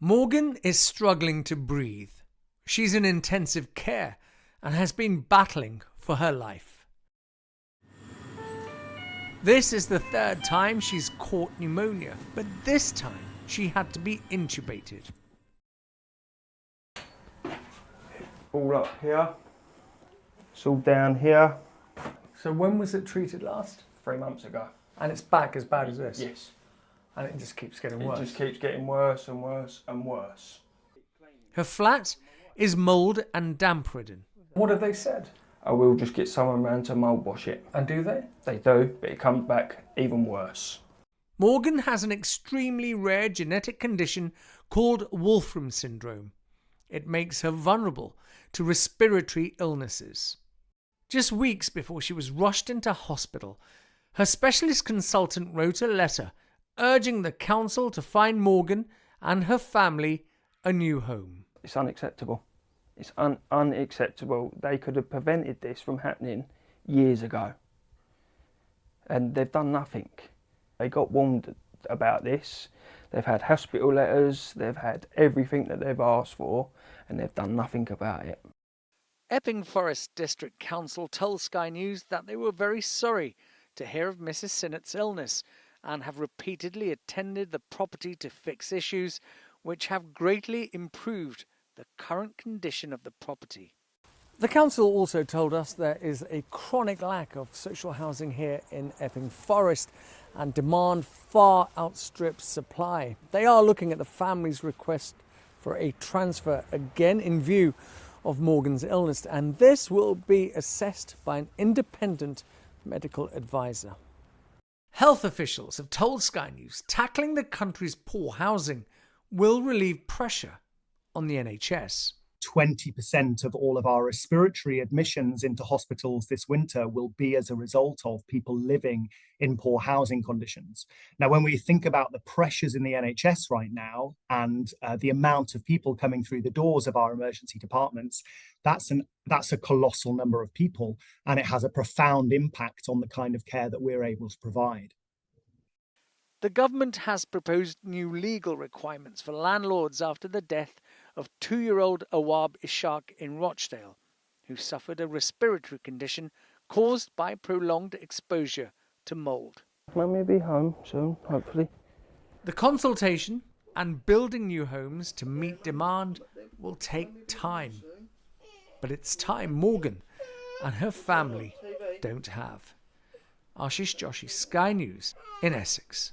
Morgan is struggling to breathe. She's in intensive care and has been battling for her life. This is the third time she's caught pneumonia, but this time she had to be intubated. All up here, it's all down here. So when was it treated last? 3 months ago. And it's back as bad as this? Yes. And it just keeps getting worse? It just keeps getting worse and worse and worse. Her flat is mould and damp ridden. What have they said? I will just get someone round to mould wash it. And do they? They do, but it comes back even worse. Morgan has an extremely rare genetic condition called Wolfram syndrome. It makes her vulnerable to respiratory illnesses. Just weeks before she was rushed into hospital, her specialist consultant wrote a letter urging the council to find Morgan and her family a new home. It's unacceptable. It's unacceptable. They could have prevented this from happening years ago. And they've done nothing. They got warned about this. They've had hospital letters, they've had everything that they've asked for, and they've done nothing about it. Epping Forest District Council told Sky News that they were very sorry to hear of Mrs Sinnott's illness and have repeatedly attended the property to fix issues which have greatly improved the current condition of the property. The council also told us there is a chronic lack of social housing here in Epping Forest and demand far outstrips supply. They are looking at the family's request for a transfer again in view of Morgan's illness, and this will be assessed by an independent medical advisor. Health officials have told Sky News tackling the country's poor housing will relieve pressure on the NHS. 20% of all of our respiratory admissions into hospitals this winter will be as a result of people living in poor housing conditions. Now, when we think about the pressures in the NHS right now and the amount of people coming through the doors of our emergency departments, that's a colossal number of people, and it has a profound impact on the kind of care that we're able to provide. The government has proposed new legal requirements for landlords after the death of 2-year-old Awab Ishaq in Rochdale, who suffered a respiratory condition caused by prolonged exposure to mould. Mummy will be home soon, hopefully. The consultation and building new homes to meet demand will take time. But it's time Morgan and her family don't have. Ashish Joshi, Sky News in Essex.